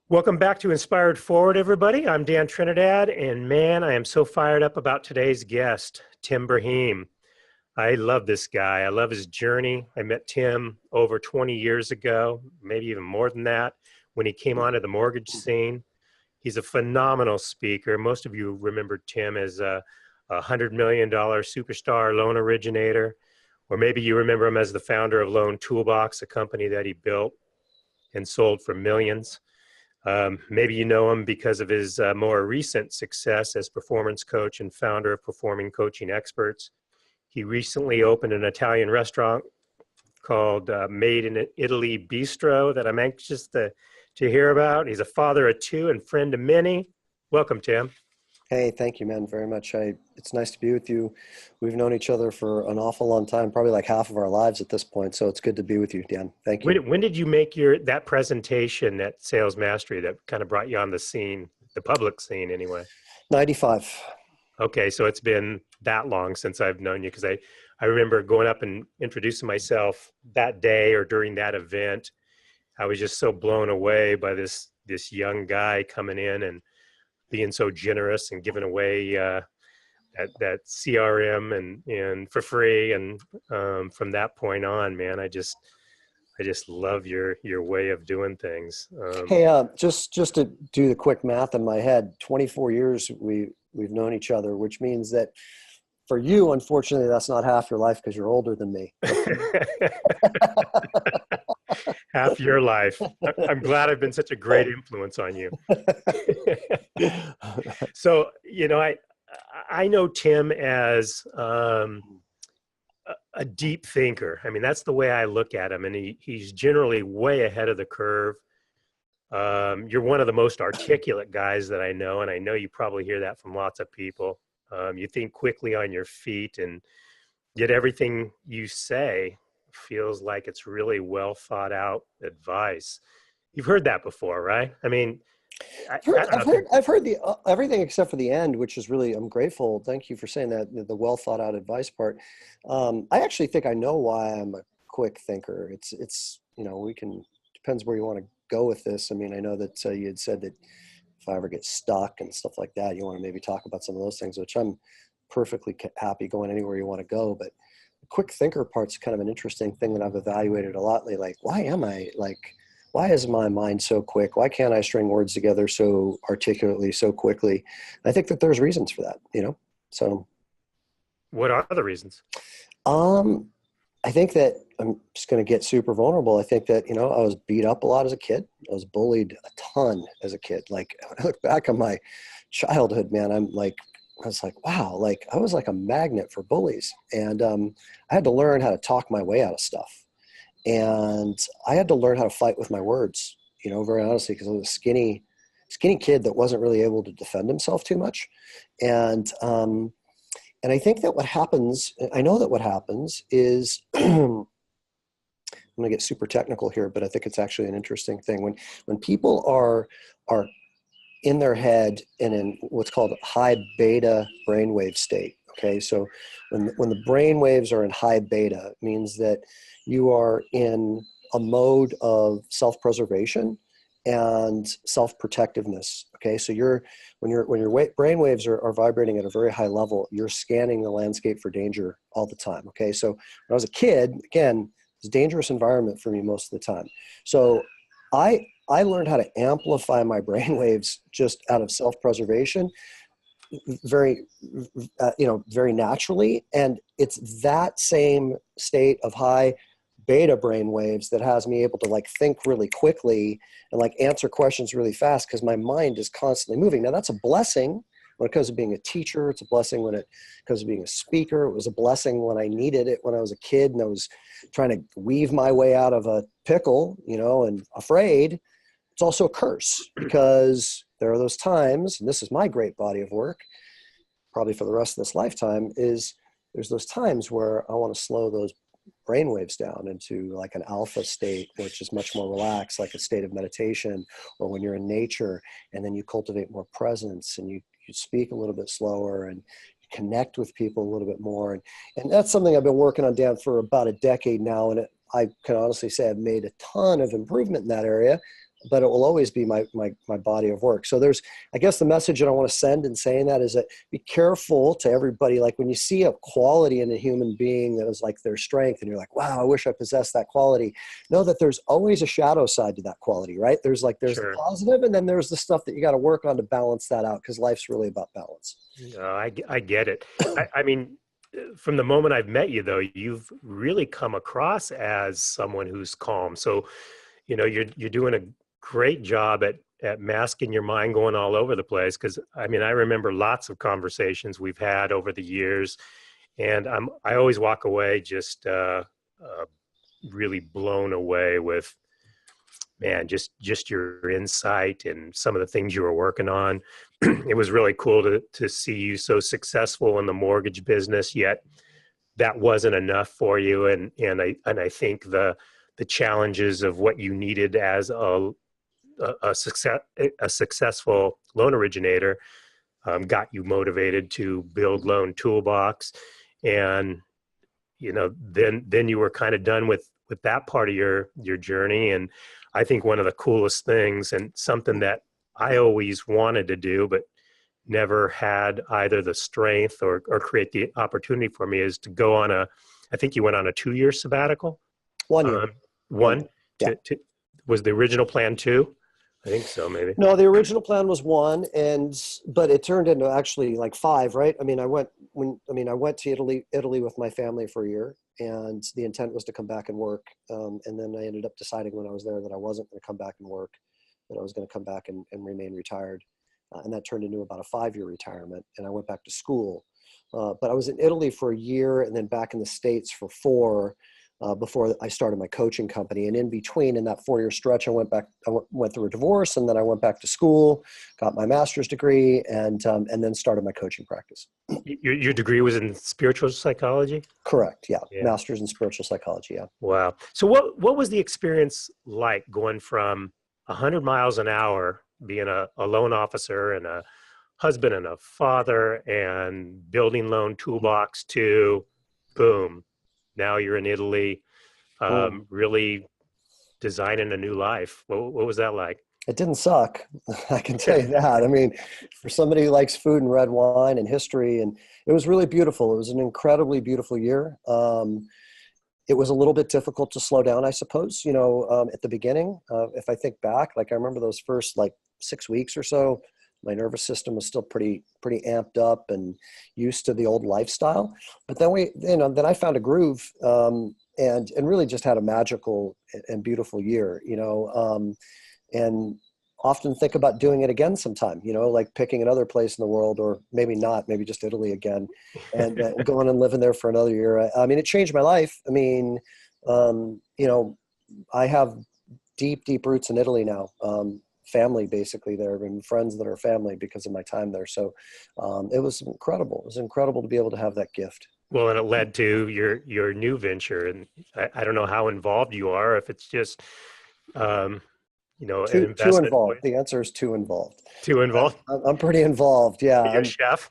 Welcome back to Inspired Forward, everybody. I'm Dan Trinidad, and man, I am so fired up about today's guest, Tim Braheem. I love this guy. I love his journey. I met Tim over 20 years ago, maybe even more than that, when he came onto the mortgage scene. He's a phenomenal speaker. Most of you remember Tim as a $100 million superstar loan originator, or maybe you remember him as the founder of Loan Toolbox, a company that he built and sold for millions. Maybe you know him because of his more recent success as performance coach and founder of Performing Coaching Experts. He recently opened an Italian restaurant called Made in Italy Bistro that I'm anxious to hear about. He's a father of two and friend of many. Welcome, Tim. Hey, thank you, man, very much. It's nice to be with you. We've known each other for an awful long time, probably like half of our lives at this point. So it's good to be with you, Dan. Thank you. When did you make that presentation at Sales Mastery that kind of brought you on the scene, the public scene anyway? 95. Okay, so it's been that long since I've known you, because I remember going up and introducing myself that day or during that event. I was just so blown away by this young guy coming in and being so generous and giving away that CRM and for free. And from that point on, man, I just love your way of doing things. Hey, just to do the quick math in my head, 24 years we've known each other, which means that for you, unfortunately, that's not half your life because you're older than me. Half your life. I'm glad I've been such a great influence on you. So, I know Tim as a deep thinker. I mean, that's the way I look at him. And he's generally way ahead of the curve. You're one of the most articulate guys that I know. And I know you probably hear that from lots of people. You think quickly on your feet, and yet everything you say feels like it's really well thought out advice. You've heard that before, right? I mean, I've heard the everything except for the end, which is really, I'm grateful. Thank you for saying that, the well thought out advice part. I actually think I know why I'm a quick thinker. It's depends where you want to go with this. I mean, I know that you had said that if I ever get stuck and stuff like that, you want to maybe talk about some of those things, which I'm perfectly happy going anywhere you want to go. But the quick thinker part's kind of an interesting thing that I've evaluated a lot lately. Like, why is my mind so quick? Why can't I string words together so articulately, so quickly? And I think that there's reasons for that, so. What are the reasons? I think that I'm just going to get super vulnerable. I think that, I was beat up a lot as a kid. I was bullied a ton as a kid. Like, when I look back on my childhood, man, I was like, wow, like I was like a magnet for bullies. And I had to learn how to talk my way out of stuff. And I had to learn how to fight with my words, very honestly, because I was a skinny kid that wasn't really able to defend himself too much. And I think that I know that what happens is, I'm going to get super technical here, but I think it's actually an interesting thing. When people are in their head and in what's called high beta brainwave state. Okay. So when the brain waves are in high beta, it means that you are in a mode of self-preservation and self-protectiveness. Okay. So when your brain waves are vibrating at a very high level, you're scanning the landscape for danger all the time. Okay. So when I was a kid, again, it's a dangerous environment for me most of the time. So I learned how to amplify my brain waves just out of self-preservation, very naturally. And it's that same state of high beta brain waves that has me able to like think really quickly and like answer questions really fast because my mind is constantly moving. Now that's a blessing when it comes to being a teacher. It's a blessing when it comes to being a speaker. It was a blessing when I needed it when I was a kid and I was trying to weave my way out of a pickle, and afraid. It's also a curse because there are those times, and this is my great body of work, probably for the rest of this lifetime, is there's those times where I want to slow those brain waves down into like an alpha state, which is much more relaxed, like a state of meditation, or when you're in nature and then you cultivate more presence and you speak a little bit slower and connect with people a little bit more. And that's something I've been working on, Dan, for about a decade now. And I can honestly say I've made a ton of improvement in that area. but it will always be my body of work. So there's, I guess the message that I want to send in saying that is that be careful to everybody. Like when you see a quality in a human being that is like their strength and you're like, wow, I wish I possessed that quality. Know that there's always a shadow side to that quality, right? There's the Sure. positive and then there's the stuff that you got to work on to balance that out, because life's really about balance. No, I get it. I mean, from the moment I've met you, though, you've really come across as someone who's calm. So, you're doing a great job at masking your mind going all over the place. Because I mean, I remember lots of conversations we've had over the years, and I always walk away just really blown away with, man, just your insight and some of the things you were working on. It was really cool to see you so successful in the mortgage business, yet that wasn't enough for you. And I think the challenges of what you needed as a successful loan originator got you motivated to build Loan Toolbox. And then you were kind of done with that part of your journey. And I think one of the coolest things, and something that I always wanted to do but never had either the strength or create the opportunity for me, is to go on I think you went on a 2-year sabbatical. 1 year. um, 1 year. one Yeah. to was the original plan 2? I think so, maybe. No, the original plan was 1, but it turned into actually like 5, right? I mean, I went to Italy with my family for a year, and the intent was to come back and work. And then I ended up deciding when I was there that I wasn't going to come back and work, that I was going to come back and remain retired. And that turned into about a 5-year retirement. And I went back to school. But I was in Italy for a year and then back in the States for 4, before I started my coaching company. And in between, in that 4-year stretch, I went through a divorce, and then I went back to school, got my master's degree, and then started my coaching practice. Your degree was in spiritual psychology? Correct. Yeah. Yeah. Master's in spiritual psychology. Yeah. Wow. So what was the experience like going from 100 miles an hour, being a loan officer and a husband and a father and building Loan Toolbox, to boom, now you're in Italy, Mm. really designing a new life? What was that like? It didn't suck. I can tell you that. I mean, for somebody who likes food and red wine and history, and it was really beautiful. It was an incredibly beautiful year. It was a little bit difficult to slow down, I suppose, at the beginning. If I think back, like I remember those first like 6 weeks or so, my nervous system was still pretty amped up and used to the old lifestyle. But then I found a groove, and really just had a magical and beautiful year, and often think about doing it again sometime, like picking another place in the world, or maybe not, maybe just Italy again, and going and living there for another year. I mean, it changed my life. I mean, I have deep roots in Italy now. Family basically there, and friends that are family because of my time there. So it was incredible. It was incredible to be able to have that gift. Well, and it led to your new venture. And I don't know how involved you are, if it's just an Too investment. involved. The answer is too involved. Too involved? I'm pretty involved. Yeah. Are you a chef?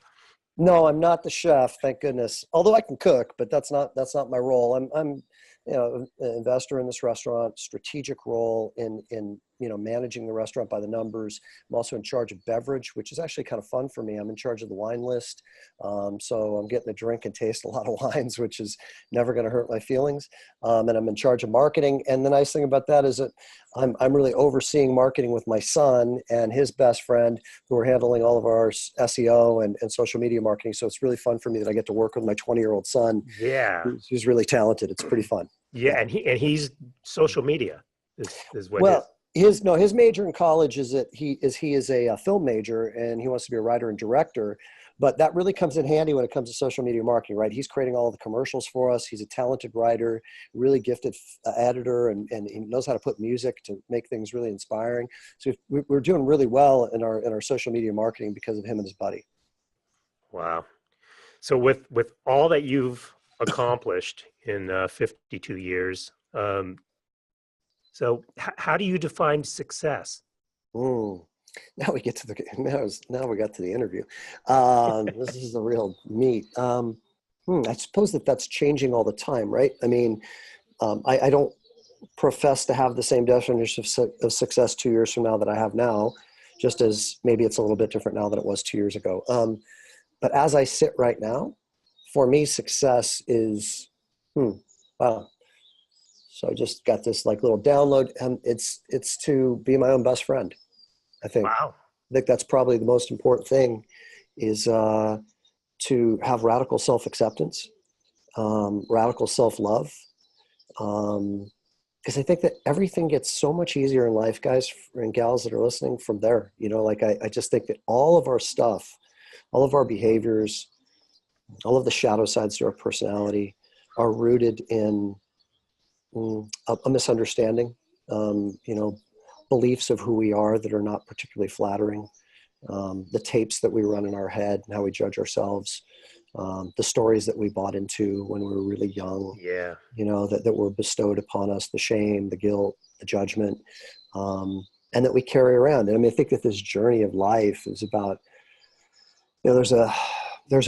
No, I'm not the chef, thank goodness. Although I can cook, but that's not my role. I'm an investor in this restaurant, strategic role in managing the restaurant by the numbers. I'm also in charge of beverage, which is actually kind of fun for me. I'm in charge of the wine list. So I'm getting to drink and taste a lot of wines, which is never going to hurt my feelings. And I'm in charge of marketing. And the nice thing about that is that I'm really overseeing marketing with my son and his best friend, who are handling all of our SEO and social media marketing. So it's really fun for me that I get to work with my 20-year-old son, Yeah. who's really talented. It's pretty fun. Yeah, and he's social media is what Well, his major in college is that he is a film major, and he wants to be a writer and director. But that really comes in handy when it comes to social media marketing, right? He's creating all of the commercials for us. He's a talented writer, really gifted editor, and he knows how to put music to make things really inspiring. So we're doing really well in our social media marketing because of him and his buddy. Wow. So with all that you've accomplished in 52 years, so how do you define success? Mm. Now we got to the interview. This is the real meat. I suppose that's changing all the time, right? I mean, I don't profess to have the same definition of success 2 years from now that I have now, just as maybe it's a little bit different now than it was 2 years ago. But as I sit right now, for me, success is, wow. So I just got this like little download, and it's to be my own best friend. I think. Wow. I think that's probably the most important thing is to have radical self-acceptance, radical self-love. Because I think that everything gets so much easier in life, guys and gals that are listening from there. Like I just think that all of our stuff, all of our behaviors, all of the shadow sides to our personality are rooted in a misunderstanding, beliefs of who we are that are not particularly flattering, the tapes that we run in our head and how we judge ourselves, the stories that we bought into when we were really young, Yeah. that were bestowed upon us, the shame, the guilt, the judgment, and that we carry around. And I mean, I think that this journey of life is about, there's a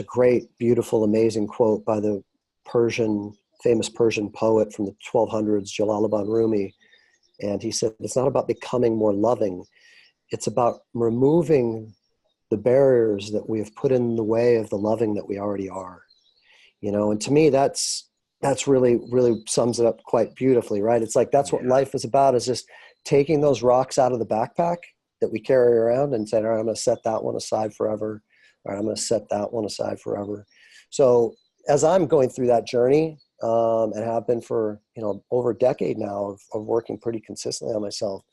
great, beautiful, amazing quote by the famous Persian poet from the 1200s, Jalaluddin Rumi. And he said, it's not about becoming more loving. It's about removing the barriers that we have put in the way of the loving that we already are. And to me, that's really, really sums it up quite beautifully, right? It's like, that's what life is about, is just taking those rocks out of the backpack that we carry around and saying, all right, I'm going to set that one aside forever. All right, I'm going to set that one aside forever. So as I'm going through that journey, and have been for, over a decade now of working pretty consistently on myself,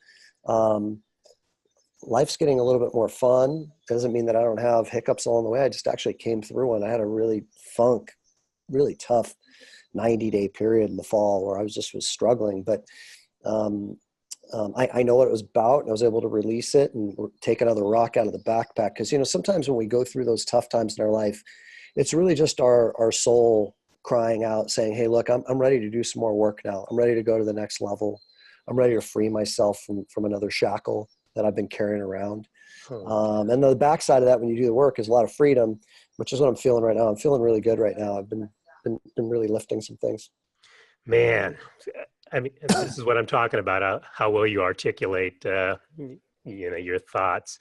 life's getting a little bit more fun. Doesn't mean that I don't have hiccups along the way. I just actually came through one. I had a really tough 90-day period in the fall where I was struggling, but I know what it was about, and I was able to release it and take another rock out of the backpack. Because, sometimes when we go through those tough times in our life, it's really just our soul crying out, saying, hey, look, I'm ready to do some more work now. I'm ready to go to the next level. I'm ready to free myself from another shackle that I've been carrying around. And the backside of that, when you do the work, is a lot of freedom, which is what I'm feeling right now. I'm feeling really good right now. I've been really lifting some things. Man, I mean, this is what I'm talking about, how well you articulate, your thoughts.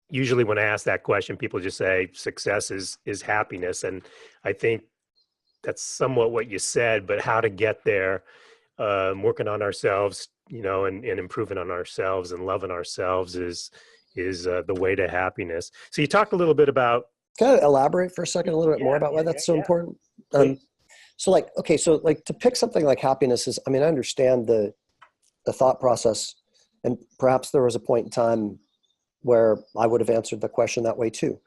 Usually when I ask that question, people just say success is happiness. And I think that's somewhat what you said, but how to get there, working on ourselves, and improving on ourselves and loving ourselves is the way to happiness. So you talked a little bit about. Can I elaborate for a second, a little bit more about why that's so important? So to pick something like happiness is, I mean, I understand the thought process, and perhaps there was a point in time where I would have answered the question that way too.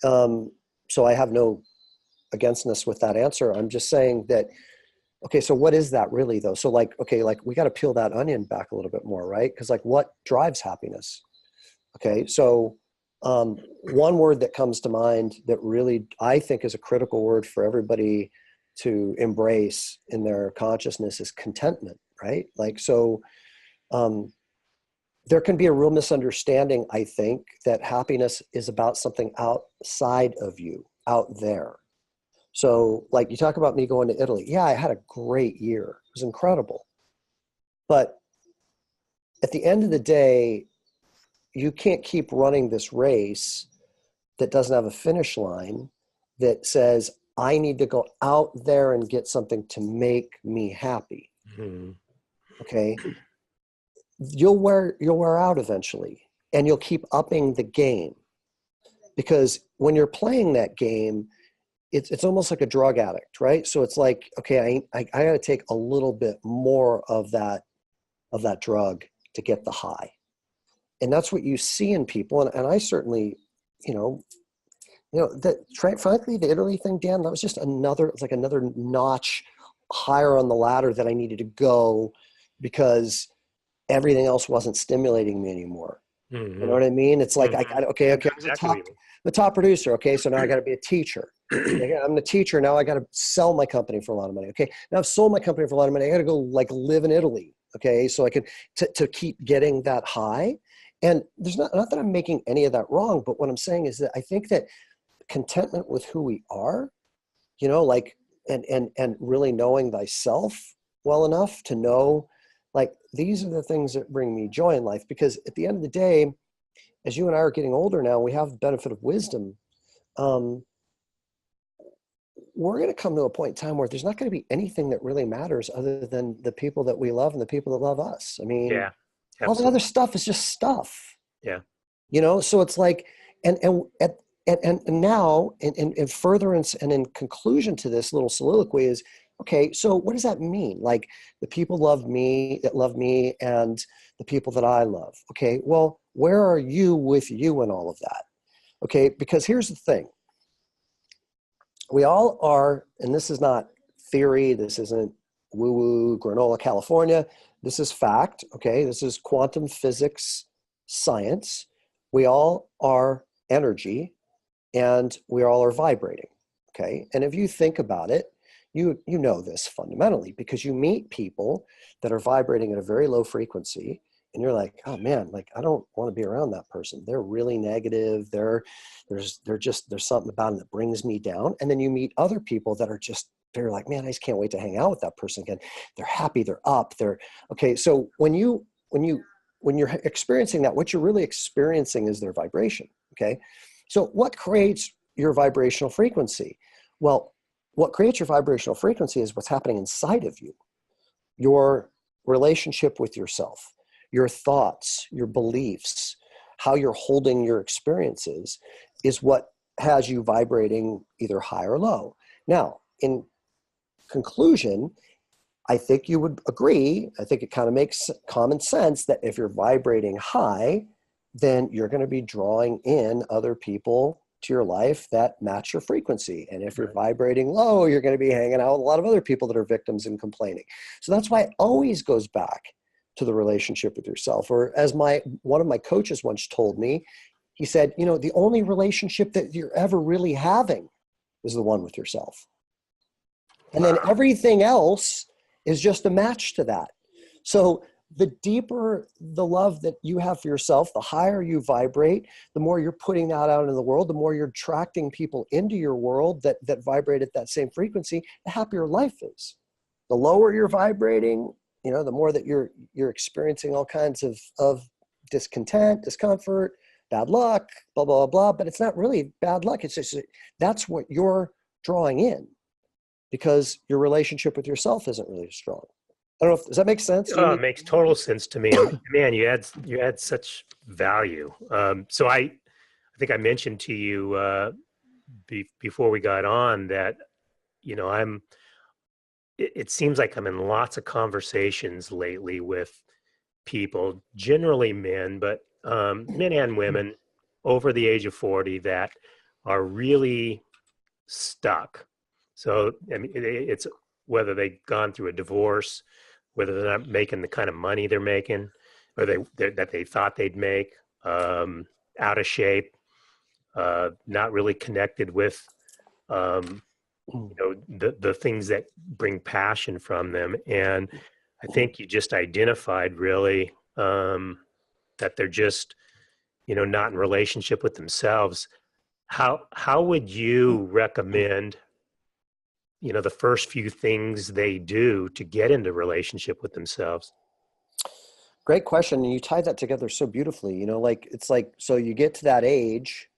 So I have no againstness with that answer. I'm just saying that, okay, so what is that really though? So we got to peel that onion back a little bit more, right? Because what drives happiness? Okay, so one word that comes to mind that really I think is a critical word for everybody to embrace in their consciousness is contentment, right? There can be a real misunderstanding, I think, that happiness is about something outside of you, out there. So you talk about me going to Italy. Yeah, I had a great year. It was incredible. But at the end of the day, you can't keep running this race that doesn't have a finish line that says, I need to go out there and get something to make me happy. Mm-hmm. Okay. You'll wear out eventually, and you'll keep upping the game, because when you're playing that game, it's almost like a drug addict, right? So it's like, okay, I got to take a little bit more of that drug to get the high. And that's what you see in people. And I certainly, frankly, the Italy thing, Dan, that was just another notch higher on the ladder that I needed to go, because everything else wasn't stimulating me anymore. Mm-hmm. You know what I mean? It's like, mm-hmm. I'm the top producer. Okay. So now I got to be a teacher. I'm the teacher. Now I got to sell my company for a lot of money. Okay. Now I've sold my company for a lot of money. I got to go live in Italy. Okay. So I can, to keep getting that high. And there's not that I'm making any of that wrong, but what I'm saying is that I think that contentment with who we are, and really knowing thyself well enough to know, like, these are the things that bring me joy in life. Because at the end of the day, as you and I are getting older now, we have the benefit of wisdom. Um, we're going to come to a point in time where there's not going to be anything that really matters other than the people that we love and the people that love us. I mean, Yeah, all the other absolutely. stuff is just stuff, Yeah. so it's like, and now in furtherance and in conclusion to this little soliloquy is, okay, so what does that mean? Like, the people that love me and the people that I love. Okay, well, where are you with you in all of that? Okay, because here's the thing. We all are, and this is not theory, this isn't woo-woo granola California, this is fact. Okay, this is quantum physics science. We all are energy, and we all are vibrating. Okay, and if you think about it, you know this fundamentally, because you meet people that are vibrating at a very low frequency, and you're like, oh man, like, I don't want to be around that person. They're really negative. There's something about them that brings me down. And then you meet other people that are just, they're like, man, I just can't wait to hang out with that person again. They're happy, they're up, they're okay. So when you're experiencing that, what you're really experiencing is their vibration. Okay, so what creates your vibrational frequency? Well, what creates your vibrational frequency is what's happening inside of you, your relationship with yourself, your thoughts, your beliefs, how you're holding your experiences is what has you vibrating either high or low. Now, in conclusion, I think you would agree, I think it kind of makes common sense that if you're vibrating high, then you're going to be drawing in other people to your life that match your frequency. And if you're Right. vibrating low, you're going to be hanging out with a lot of other people that are victims and complaining. So that's why it always goes back to the relationship with yourself. Or as one of my coaches once told me, he said, the only relationship that you're ever really having is the one with yourself. And then Wow. everything else is just a match to that. So the deeper the love that you have for yourself, the higher you vibrate, the more you're putting that out in the world, the more you're attracting people into your world that vibrate at that same frequency, the happier life is. The lower you're vibrating, the more that you're experiencing all kinds of discontent, discomfort, bad luck, blah, blah, blah. But it's not really bad luck. It's just, that's what you're drawing in, because your relationship with yourself isn't really strong. I don't know does that make sense? Do you Oh, it need? makes total sense to me. And man, you add such value. So I think I mentioned to you before we got on that I'm. It seems like I'm in lots of conversations lately with people, generally men, but men and women over the age of 40 that are really stuck. So I mean, it's whether they've gone through a divorce, whether they're not making the kind of money they're making, or that they thought they'd make, out of shape, not really connected with, um, the things that bring passion from them. And I think you just identified really that they're just not in relationship with themselves. How would you recommend the first few things they do to get into relationship with themselves? Great question. And you tie that together so beautifully. Like, it's like, so you get to that age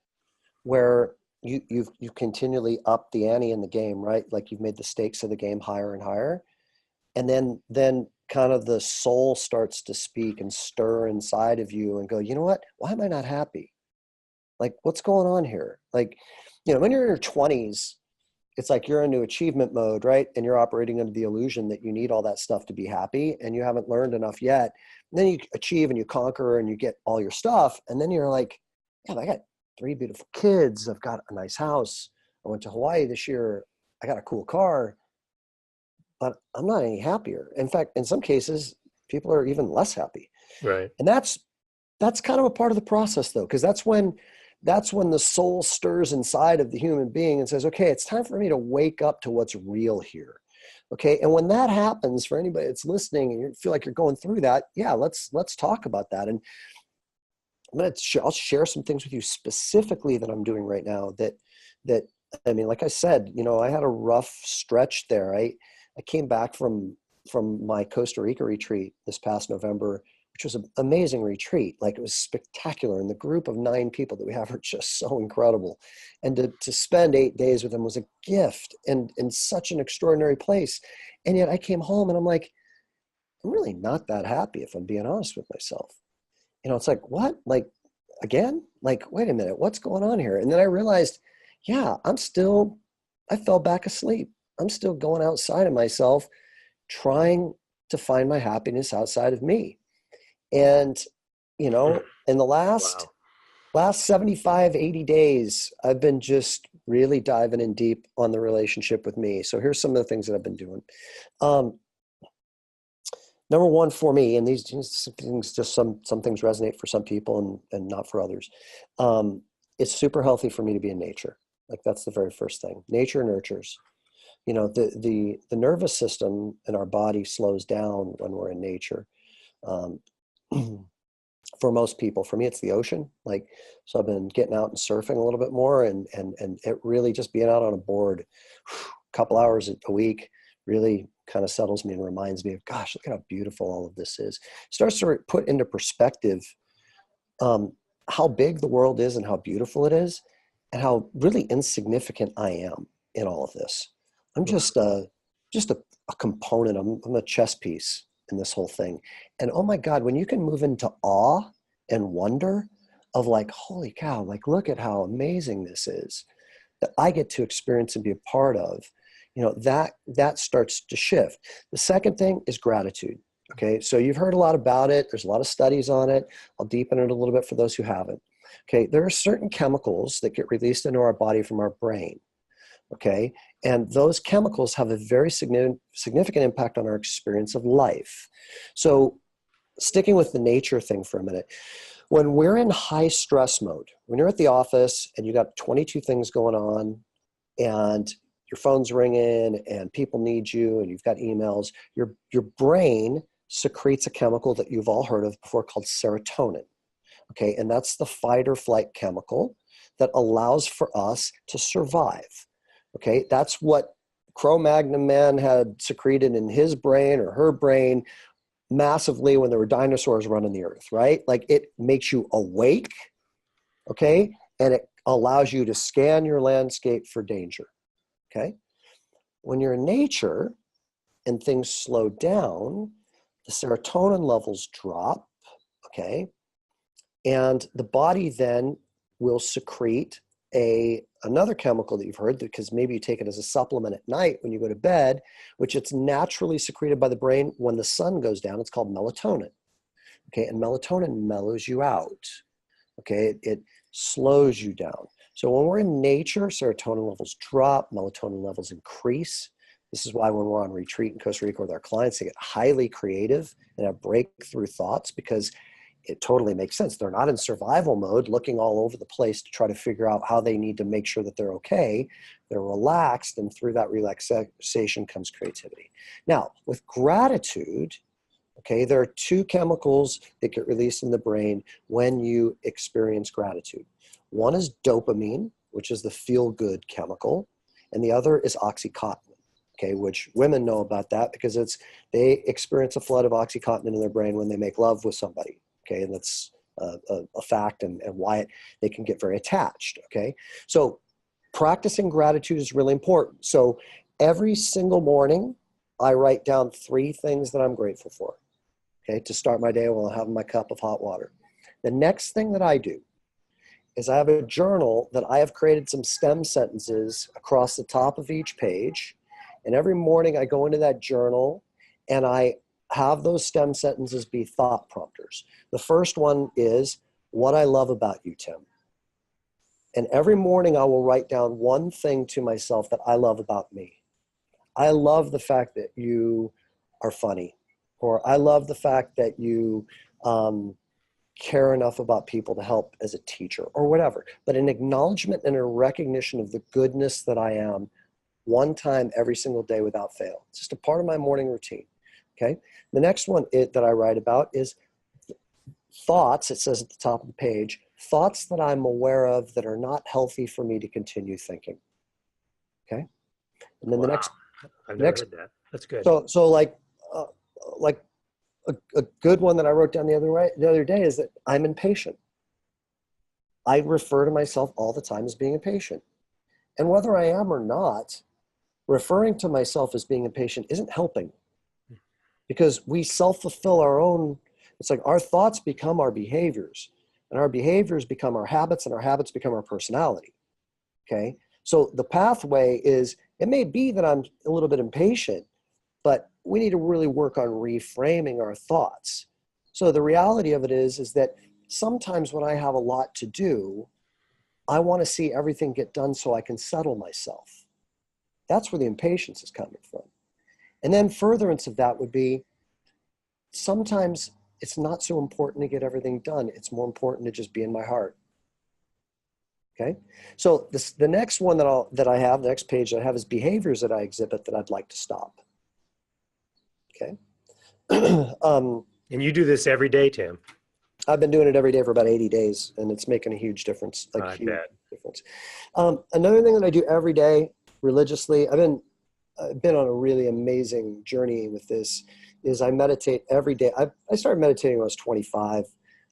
where you've continually upped the ante in the game, right? Like, you've made the stakes of the game higher and higher. And then kind of the soul starts to speak and stir inside of you and go, you know what? Why am I not happy? Like, what's going on here? Like, when you're in your 20s, it's like you're into achievement mode, right? And you're operating under the illusion that you need all that stuff to be happy, and you haven't learned enough yet. And then you achieve and you conquer and you get all your stuff. And then you're like, yeah, I got 3 beautiful kids. I've got a nice house. I went to Hawaii this year. I got a cool car, but I'm not any happier. In fact, in some cases, people are even less happy. Right. And that's kind of a part of the process, though, because that's when the soul stirs inside of the human being and says, okay, it's time for me to wake up to what's real here. Okay. And when that happens, for anybody that's listening and you feel like you're going through that, yeah, let's talk about that. And I'll share some things with you specifically that I'm doing right now that I mean, like I said, I had a rough stretch there. I came back from my Costa Rica retreat this past November, which was an amazing retreat. Like, it was spectacular. And the group of 9 people that we have are just so incredible. And to spend 8 days with them was a gift, and in such an extraordinary place. And yet I came home and I'm like, I'm really not that happy, if I'm being honest with myself. It's like, what? Like, again? Like, wait a minute, what's going on here? And then I realized, yeah, I fell back asleep. I'm still going outside of myself, trying to find my happiness outside of me. And, in the Wow. last 75, 80 days, I've been just really diving in deep on the relationship with me. So here's some of the things that I've been doing. Um, Number one for me, and these things, just some things resonate for some people and not for others. It's super healthy for me to be in nature. Like, that's the very first thing. Nature nurtures. The nervous system in our body slows down when we're in nature. Um, for most people, for me, it's the ocean. Like, so I've been getting out and surfing a little bit more, and it really, just being out on a board, a couple hours a week, really kind of settles me and reminds me of, gosh, look at how beautiful all of this is. Starts to put into perspective how big the world is and how beautiful it is, and how really insignificant I am in all of this. I'm just a component. I'm a chess piece in this whole thing. And oh my God, when you can move into awe and wonder of, like, holy cow, like, look at how amazing this is that I get to experience and be a part of, that starts to shift. The second thing is gratitude. Okay. So you've heard a lot about it. There's a lot of studies on it. I'll deepen it a little bit for those who haven't. Okay. There are certain chemicals that get released into our body from our brain. Okay. And those chemicals have a very significant impact on our experience of life. So, sticking with the nature thing for a minute, when we're in high stress mode, when you're at the office and you got 22 things going on, and your phone's ringing and people need you and you've got emails, your brain secretes a chemical that you've all heard of before called serotonin. Okay. And that's the fight or flight chemical that allows for us to survive. Okay. That's what Cro-Magnon man had secreted in his brain or her brain massively when there were dinosaurs running the earth, right? Like, it makes you awake. Okay. And it allows you to scan your landscape for danger. Okay. When you're in nature and things slow down, the serotonin levels drop. Okay. And the body then will secrete another chemical that you've heard, because maybe you take it as a supplement at night when you go to bed, which it's naturally secreted by the brain when the sun goes down. It's called melatonin. Okay. And melatonin mellows you out. Okay. It slows you down. So when we're in nature, serotonin levels drop, melatonin levels increase. This is why when we're on retreat in Costa Rica with our clients, they get highly creative and have breakthrough thoughts, because it totally makes sense. They're not in survival mode, looking all over the place to try to figure out how they need to make sure that they're okay. They're relaxed, and through that relaxation comes creativity. Now, with gratitude, okay, there are 2 chemicals that get released in the brain when you experience gratitude. One is dopamine, which is the feel-good chemical, and the other is oxytocin, okay, which women know about that because they experience a flood of oxytocin in their brain when they make love with somebody, okay, and that's a fact, and why they can get very attached, okay? So practicing gratitude is really important. So every single morning, I write down 3 things that I'm grateful for, okay, to start my day while I'm having my cup of hot water. The next thing that I do is I have a journal that I have created some stem sentences across the top of each page. And every morning I go into that journal and I have those stem sentences be thought prompters. The first one is, what I love about you, Tim. And every morning I will write down one thing to myself that I love about me. I love the fact that you are funny, or I love the fact that you care enough about people to help as a teacher, or whatever. But an acknowledgement and a recognition of the goodness that I am, one time every single day without fail. It's just a part of my morning routine. Okay. The next one that I write about is thoughts. It says at the top of the page, thoughts that I'm aware of that are not healthy for me to continue thinking. Okay. And then the Wow. next, I've never next, heard that. That's good. so uh, like a good one that I wrote down the other day is that I'm impatient. I refer to myself all the time as being impatient. And whether I am or not, referring to myself as being impatient isn't helping, because we self-fulfill our own. It's like our thoughts become our behaviors, and our behaviors become our habits, and our habits become our personality. Okay. So the pathway is, it may be that I'm a little bit impatient, but we need to really work on reframing our thoughts. So the reality of it is that sometimes when I have a lot to do, I want to see everything get done so I can settle myself. That's where the impatience is coming from. And then furtherance of that would be, sometimes it's not so important to get everything done. It's more important to just be in my heart. Okay. So the next one that I have, the next page that I have, is behaviors that I exhibit that I'd like to stop. Okay. And you do this every day, Tim. I've been doing it every day for about 80 days, and it's making a huge difference, like I huge bet. difference. Another thing that I do every day religiously, I've been on a really amazing journey with this, is I meditate every day. I started meditating when I was 25.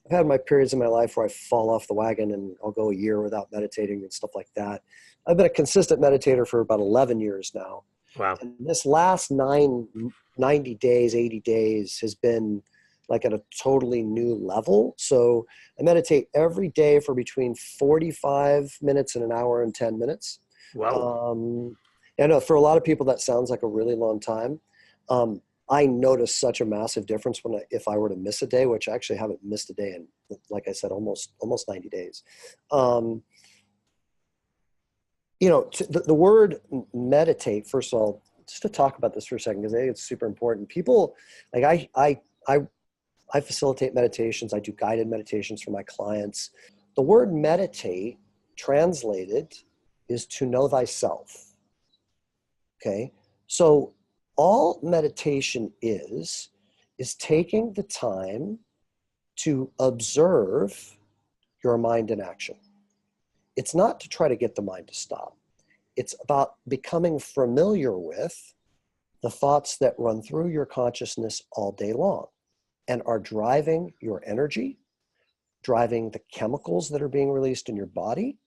I've had my periods in my life where I fall off the wagon and I'll go a year without meditating and stuff like that. I've been a consistent meditator for about 11 years now. Wow. And this last 90 days, 80 days has been like at a totally new level. So I meditate every day for between 45 minutes and an hour and 10 minutes. Wow. I know for a lot of people that sounds like a really long time. I notice such a massive difference if I were to miss a day, which I actually haven't missed a day in, like I said, almost 90 days. The word meditate, first of all, just to talk about this for a second, because I think it's super important. People, like I facilitate meditations. I do guided meditations for my clients. The word meditate, translated, is to know thyself. Okay. So all meditation is taking the time to observe your mind in action. It's not to try to get the mind to stop. It's about becoming familiar with the thoughts that run through your consciousness all day long and are driving your energy, driving the chemicals that are being released in your body,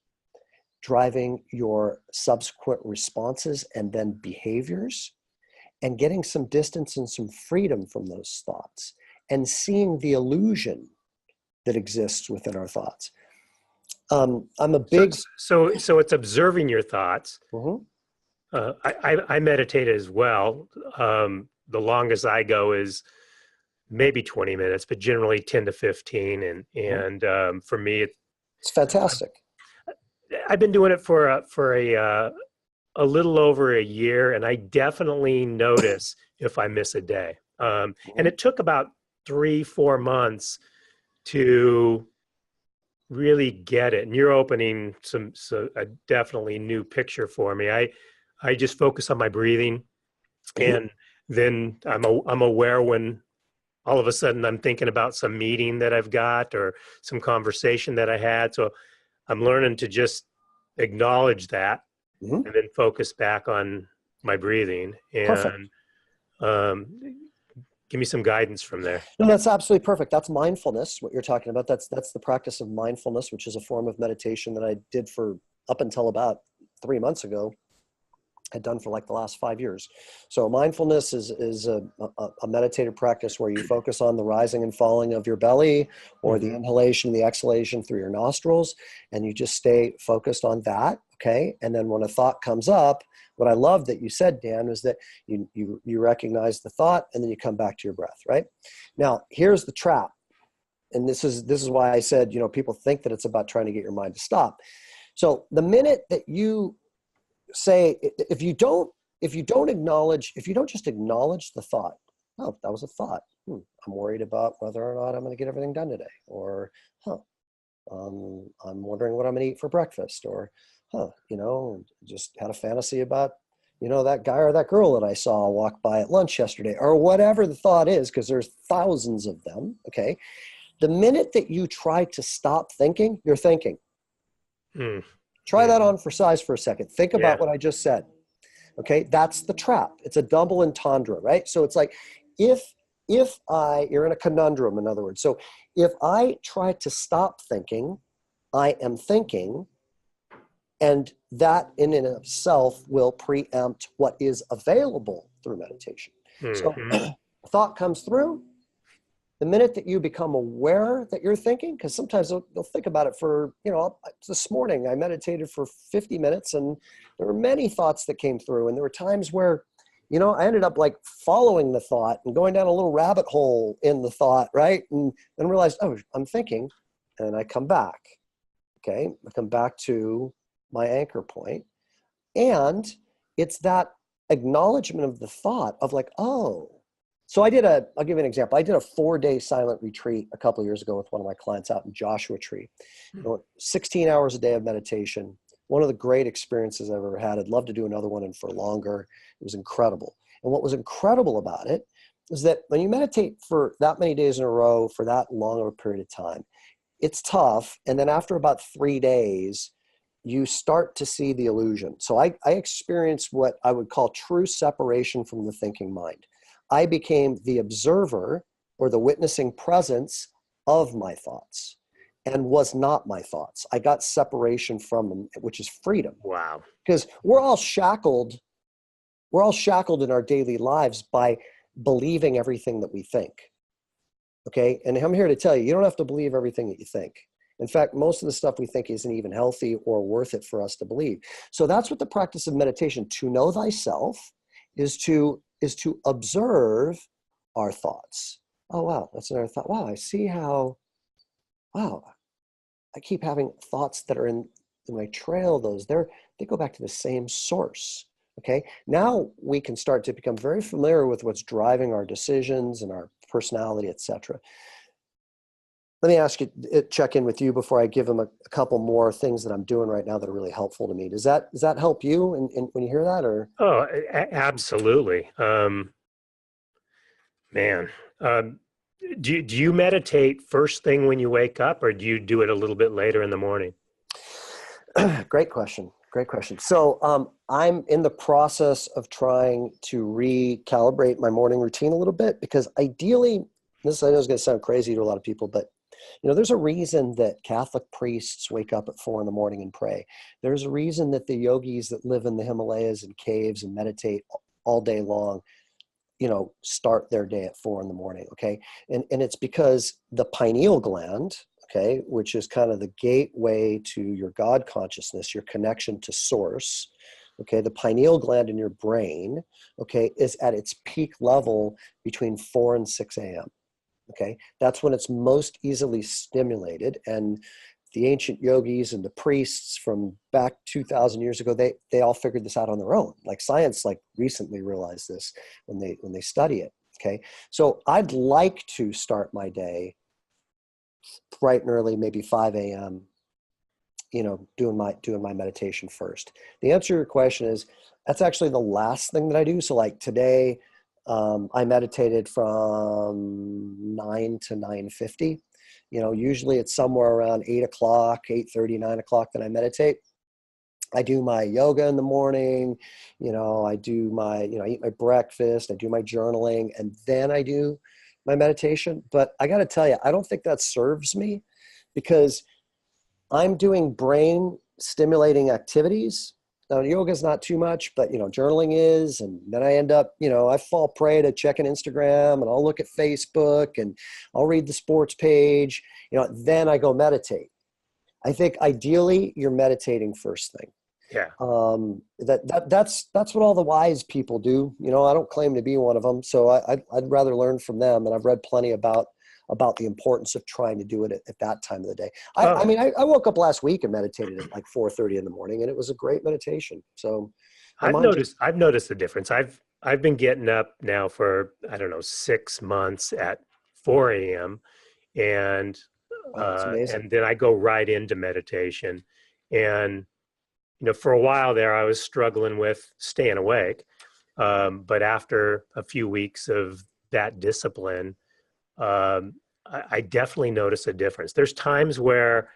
driving your subsequent responses and then behaviors, and getting some distance and some freedom from those thoughts and seeing the illusion that exists within our thoughts. I'm a big... So it's observing your thoughts. Mhm. I meditate as well. The longest I go is maybe 20 minutes, but generally 10 to 15. And for me, It's fantastic. I've been doing it for a little over a year, and I definitely notice if I miss a day. And it took about 3-4 months to really get it. And you're opening a definitely new picture for me. I just focus on my breathing, and then I'm aware when all of a sudden I'm thinking about some meeting that I've got or some conversation that I had. So I'm learning to just acknowledge that Mm-hmm. and then focus back on my breathing, Perfect. and give me some guidance from there. No, that's absolutely perfect. That's mindfulness, what you're talking about. That's the practice of mindfulness, which is a form of meditation that I did for up until about 3 months ago. Had done for like the last 5 years. So mindfulness is a meditative practice where you focus on the rising and falling of your belly, or the inhalation and the exhalation through your nostrils, and you just stay focused on that. Okay. And then when a thought comes up, what I love that you said, Dan, is that you recognize the thought and then you come back to your breath. Right now, here's the trap. And this is why I said, people think that it's about trying to get your mind to stop. So the minute that you say, if you don't just acknowledge the thought, oh, that was a thought. I'm worried about whether or not I'm going to get everything done today. Or, I'm wondering what I'm going to eat for breakfast. Or, just had a fantasy about, that guy or that girl that I saw walk by at lunch yesterday, or whatever the thought is, because there's thousands of them. Okay. The minute that you try to stop thinking, you're thinking. Try that on for size for a second. Think about what I just said. Okay, that's the trap. It's a double entendre, right? So it's like if you're in a conundrum, in other words. So if I try to stop thinking, I am thinking, and that in and of itself will preempt what is available through meditation. So Hmm. thought comes through. The minute that you become aware that you're thinking, because sometimes they'll think about it for, this morning I meditated for 50 minutes and there were many thoughts that came through. And there were times where, I ended up like following the thought and going down a little rabbit hole in the thought, right? And then realized, oh, I'm thinking, and I come back. Okay. I come back to my anchor point. And it's that acknowledgement of the thought of like, oh, so I'll give you an example. I did a 4-day silent retreat a couple of years ago with one of my clients out in Joshua Tree. 16 hours a day of meditation. One of the great experiences I've ever had. I'd love to do another one and for longer. It was incredible. And what was incredible about it is that when you meditate for that many days in a row for that long of a period of time, it's tough. And then after about 3 days, you start to see the illusion. So I experienced what I would call true separation from the thinking mind. I became the observer or the witnessing presence of my thoughts and was not my thoughts. I got separation from them, which is freedom. Wow. Because we're all shackled in our daily lives by believing everything that we think. Okay. And I'm here to tell you, you don't have to believe everything that you think. In fact, most of the stuff we think isn't even healthy or worth it for us to believe. So that's what the practice of meditation, to know thyself, is to observe our thoughts. Oh, wow, that's another thought. Wow, I see how, wow, I keep having thoughts that are in my trail. They go back to the same source. Okay, now we can start to become very familiar with what's driving our decisions and our personality, etc. Let me ask you, check in with you before I give them a couple more things that I'm doing right now that are really helpful to me. Does that help you when you hear that, or? Oh, absolutely. Man, um, do you meditate first thing when you wake up, or do you do it a little bit later in the morning? Great question. Great question. So I'm in the process of trying to recalibrate my morning routine a little bit because ideally, this I know is going to sound crazy to a lot of people, but there's a reason that Catholic priests wake up at 4 a.m. and pray. There's a reason that the yogis that live in the Himalayas and caves and meditate all day long, start their day at 4 a.m. Okay. And it's because the pineal gland, okay, which is kind of the gateway to your God consciousness, your connection to source. Okay. The pineal gland in your brain, okay, is at its peak level between 4 and 6 a.m. Okay, that's when it's most easily stimulated. And the ancient yogis and the priests from back 2,000 years ago, they all figured this out on their own. Like science, like recently realized this when they study it. Okay, so I'd like to start my day bright and early, maybe 5 a.m. Doing my meditation first. The answer to your question is that's actually the last thing that I do. So like today, I meditated from 9 to 9:50. Usually it's somewhere around 8 o'clock, 8:30, 9 o'clock that I meditate. I do my yoga in the morning. I do I eat my breakfast, I do my journaling, and then I do my meditation. But I got to tell you, I don't think that serves me because I'm doing brain stimulating activities. Now, yoga is not too much, but journaling is, and then I end up, I fall prey to checking Instagram, and I'll look at Facebook, and I'll read the sports page. Then I go meditate. I think ideally you're meditating first thing. Yeah. That's what all the wise people do. I don't claim to be one of them, so I'd rather learn from them, and I've read plenty about the importance of trying to do it at that time of the day. I Oh, mean, I woke up last week and meditated at like 4:30 in the morning, and it was a great meditation. So my mind just, I've noticed the difference. I've been getting up now for, I don't know, 6 months at 4 a.m. and wow, it's amazing. and then I go right into meditation. And for a while there, I was struggling with staying awake. But after a few weeks of that discipline, I definitely notice a difference. There's times where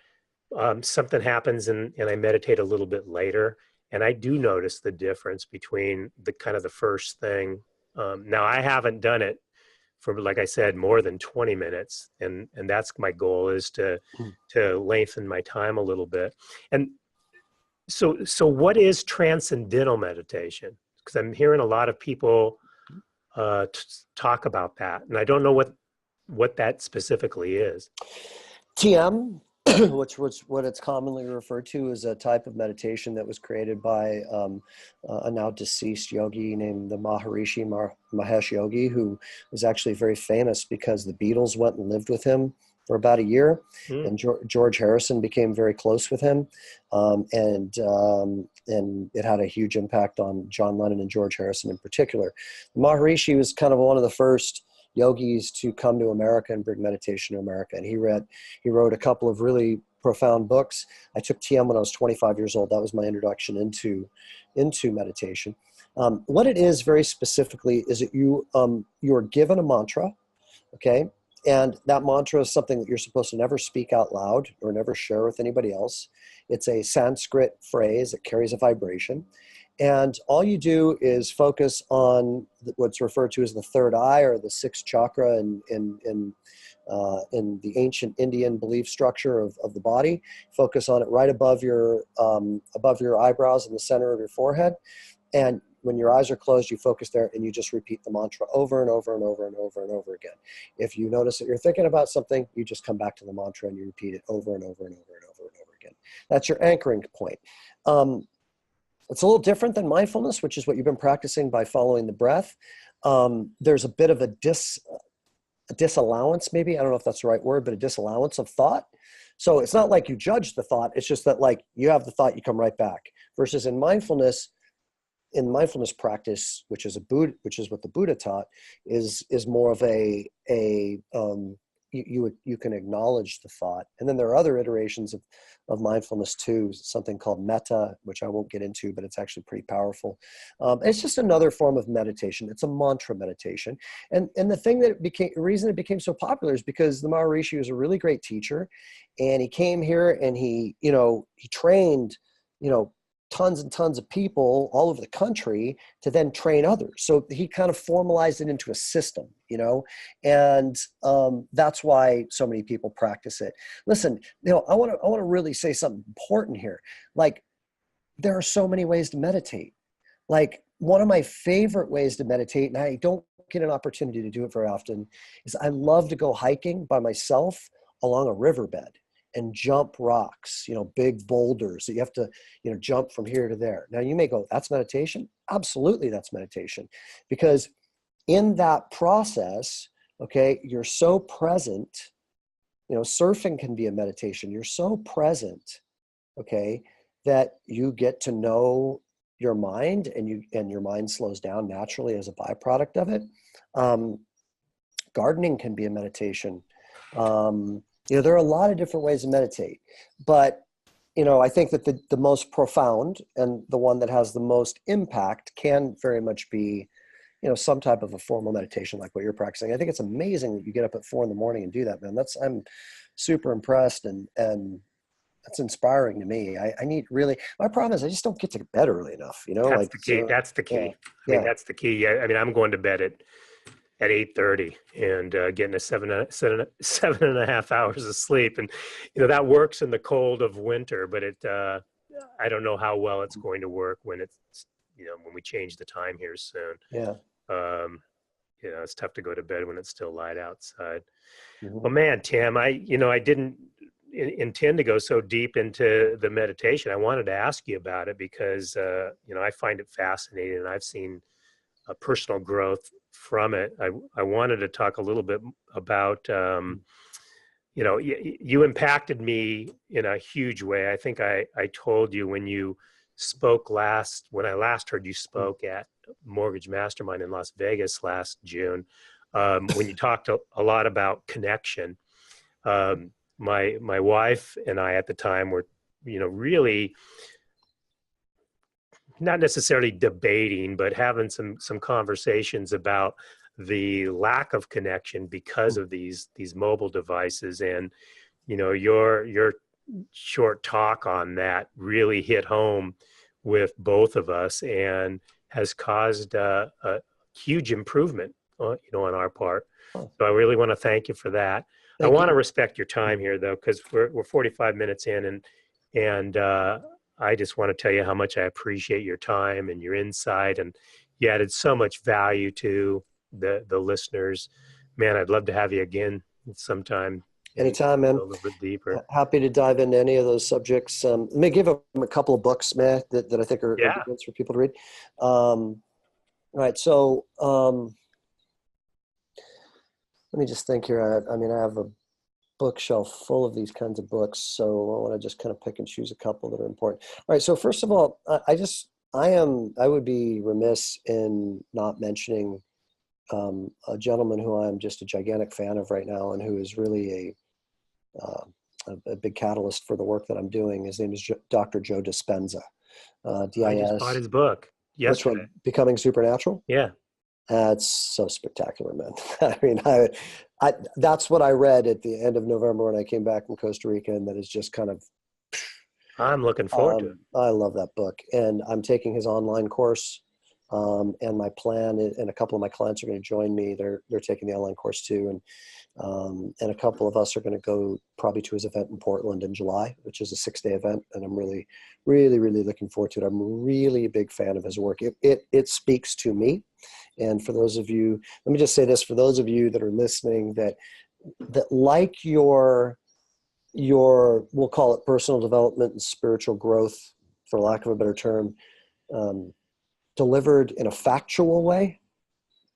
something happens and I meditate a little bit later, And I do notice the difference between the kind of the first thing. Now I haven't done it for, like I said, more than 20 minutes. And that's my goal, is to lengthen my time a little bit. And so what is transcendental meditation? Because I'm hearing a lot of people talk about that, and I don't know what that specifically is. TM, which was what it's commonly referred to, is a type of meditation that was created by a now deceased yogi named the Maharishi Mahesh Yogi, who was actually very famous because the Beatles went and lived with him for about a year, and George Harrison became very close with him, and it had a huge impact on John Lennon and George Harrison in particular. Maharishi was kind of one of the first yogis to come to America and bring meditation to America, and he wrote a couple of really profound books. I took TM when I was 25 years old. That was my introduction into meditation. What it is very specifically is that you are given a mantra, okay? And that mantra is something that you're supposed to never speak out loud or never share with anybody else. It's a Sanskrit phrase that carries a vibration. And all you do is focus on what's referred to as the third eye, or the sixth chakra in the ancient Indian belief structure of the body. Focus on it right above your eyebrows in the center of your forehead. And when your eyes are closed, you focus there and you just repeat the mantra over and over and over and over and over again. If you notice that you're thinking about something, you just come back to the mantra and you repeat it over and over and over and over and over again. That's your anchoring point. It's a little different than mindfulness, which is what you've been practicing by following the breath. There's a bit of a disallowance, maybe, I don't know if that's the right word, but a disallowance of thought. So it's not like you judge the thought. It's just that, like, you have the thought, you come right back. Versus in mindfulness practice, which is what the Buddha taught, is more of you can acknowledge the thought. And then there are other iterations of mindfulness too, something called metta, which I won't get into, but it's actually pretty powerful. It's just another form of meditation. It's a mantra meditation. And the reason it became so popular is because the Maharishi was a really great teacher, and he came here and he trained, tons and tons of people all over the country to then train others. So he kind of formalized it into a system, and that's why so many people practice it. Listen, I want to really say something important here. Like, there are so many ways to meditate. Like, one of my favorite ways to meditate, and I don't get an opportunity to do it very often, is I love to go hiking by myself along a riverbed and jump rocks, big boulders that you have to, jump from here to there. Now you may go, that's meditation? Absolutely, that's meditation. Because in that process, okay, you're so present, surfing can be a meditation. You're so present, okay, that you get to know your mind, and your mind slows down naturally as a byproduct of it. Gardening can be a meditation. There are a lot of different ways to meditate, but, I think that the most profound and the one that has the most impact can very much be, some type of a formal meditation like what you're practicing. I think it's amazing that you get up at 4 a.m. and do that, man. I'm super impressed, and that's inspiring to me. I need really, my problem is I just don't get to bed early enough, That's the key. That's the key. Yeah, I mean, that's the key. I mean, I'm going to bed at 8:30 and getting seven and a half hours of sleep, and that works in the cold of winter, but I don't know how well it's going to work when when we change the time here soon. Yeah. It's tough to go to bed when it's still light outside. Mm-hmm. Well, man, Tim, I didn't intend to go so deep into the meditation. I wanted to ask you about it because I find it fascinating, and I've seen a personal growth from it. I wanted to talk a little bit about, you impacted me in a huge way. I think I told you when I last heard you spoke at Mortgage Mastermind in Las Vegas last June, when you talked a lot about connection. My wife and I at the time were, really not necessarily debating, but having some conversations about the lack of connection because of these mobile devices. And your short talk on that really hit home with both of us and has caused a huge improvement on our part. Oh, So I really want to thank you for that. I thank want to you. respect your time here though, because we're 45 minutes in, and I just want to tell you how much I appreciate your time and your insight, and you added so much value to the listeners. Man, I'd love to have you again sometime. Maybe Anytime, go man. a little bit deeper. Happy to dive into any of those subjects. Let me give them a couple of books, man, that I think are good Yeah, ones for people to read. All right. So let me just think here. I mean, I have a bookshelf full of these kinds of books, so I want to just kind of pick and choose a couple that are important. All right. So first of all, I would be remiss in not mentioning a gentleman who I'm just a gigantic fan of right now and who is really a big catalyst for the work that I'm doing. His name is Dr. Joe Dispenza, I just bought DIS. his book Which yesterday. one? Becoming Supernatural? Yeah, That's so spectacular, man. I mean, that's what I read at the end of November when I came back from Costa Rica, and that is just kind of, I'm looking forward to it. I love that book. And I'm taking his online course. And my plan, and a couple of my clients are going to join me. They're taking the online course too. And a couple of us are going to go probably to his event in Portland in July, which is a 6-day event. And I'm really, really, really looking forward to it. I'm really a big fan of his work. It speaks to me. And for those of you, let me just say this, for those of you that are listening that like we'll call it personal development and spiritual growth, for lack of a better term, delivered in a factual way,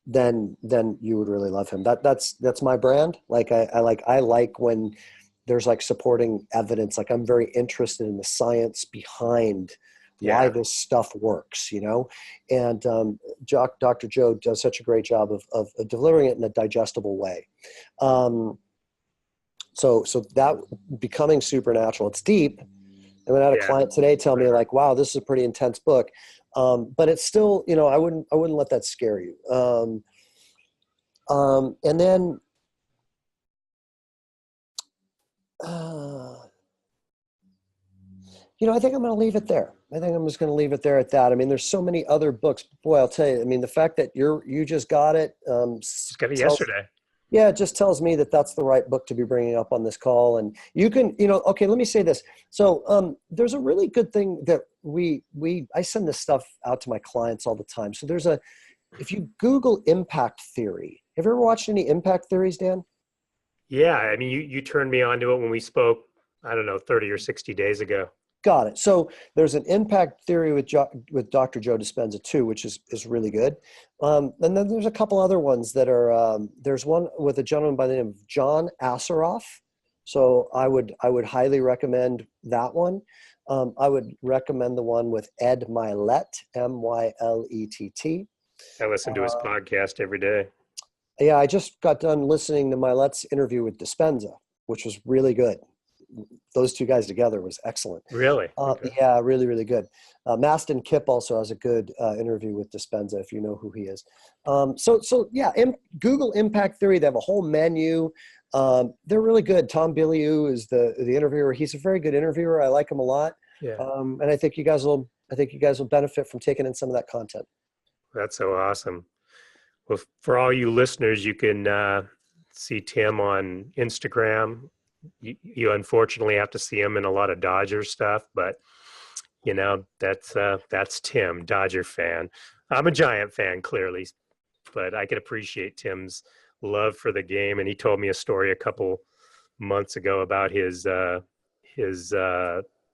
then you would really love him. That's my brand. Like I like when there's like supporting evidence. Like I'm very interested in the science behind why Yeah, this stuff works, you know? And Dr. Joe does such a great job of delivering it in a digestible way. So that Becoming Supernatural, it's deep. And then I had a yeah. client today tell me like, wow, this is a pretty intense book. But it's still, I wouldn't let that scare you. And then, uh, I think I'm going to leave it there. I think I'm just going to leave it there at that. I mean, there's so many other books. Boy, I'll tell you. I mean, the fact that you just got it Just got it tells, yesterday. yeah, it just tells me that that's the right book to be bringing up on this call. And you can, okay, let me say this. So there's a really good thing that I send this stuff out to my clients all the time. So if you Google impact theory, have you ever watched any impact theories, Dan? Yeah, I mean, you turned me on to it when we spoke, I don't know, 30 or 60 days ago. Got it. So there's an impact theory with Dr. Joe Dispenza too, which is really good. And then there's a couple other ones that are. There's one with a gentleman by the name of John Asseroff. So I would highly recommend that one. I would recommend the one with Ed Milet, Mylett. I listen to his podcast every day. Yeah, I just got done listening to Milet's interview with Dispenza, which was really good. Those two guys together was excellent. Really? Okay. Yeah, really, really good. Maston Kipp also has a good interview with Dispenza, if you know who he is. So yeah, Google Impact Theory. They have a whole menu. They're really good. Tom Bilyeu is the interviewer. He's a very good interviewer. I like him a lot. Yeah, And I think you guys will benefit from taking in some of that content. that's so awesome. Well, for all you listeners, you can see Tim on Instagram. You unfortunately have to see him in a lot of Dodger stuff, but that's Tim, Dodger fan. I'm a Giant fan, clearly, but I can appreciate Tim's love for the game. And he told me a story a couple months ago about his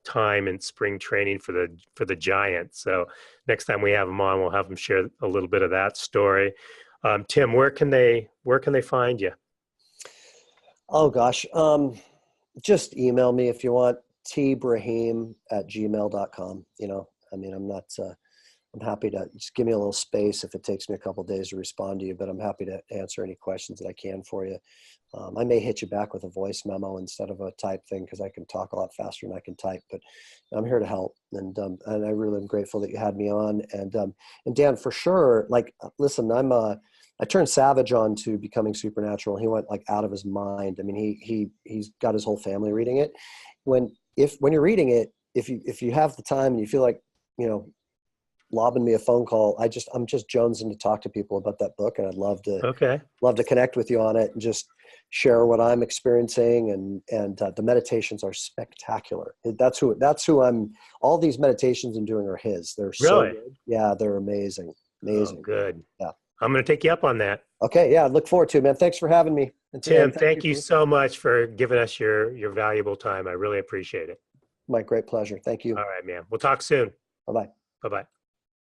time in spring training for the Giants. So next time we have him on, we'll have him share a little bit of that story. Tim, where can they find you? Oh gosh. Just email me if you want, tbraheem@gmail.com. I mean, I'm happy to just give me a little space if it takes me a couple of days to respond to you, but I'm happy to answer any questions that I can for you. I may hit you back with a voice memo instead of a type thing because I can talk a lot faster than I can type, but I'm here to help. And I really am grateful that you had me on. And Dan, for sure, like, listen, I turned Savage on to Becoming Supernatural. He went like out of his mind. I mean, he's got his whole family reading it. When you're reading it, if you have the time and you feel like you know, lobbing me a phone call. I'm just jonesing to talk to people about that book, and I'd Okay. love to connect with you on it and just share what I'm experiencing. And the meditations are spectacular. That's who I'm. All these meditations I'm doing are his. They're so Really? good. Yeah, they're amazing, Oh, amazing. good. Yeah. I'm going to take you up on that. Okay. Yeah, I look forward to it, man. Thanks for having me, Tim, and thank thank you you for so much for giving us your valuable time. I really appreciate it. my great pleasure. Thank you. All right, man. We'll talk soon. Bye bye. Bye-bye.